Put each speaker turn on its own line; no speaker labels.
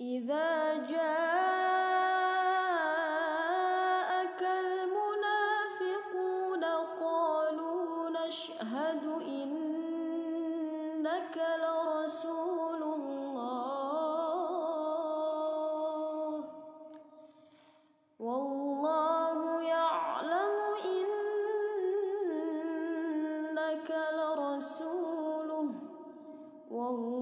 إذا جاءك المنافقون قالوا نشهد إنك لرسول الله والله يعلم إنك لرسوله والله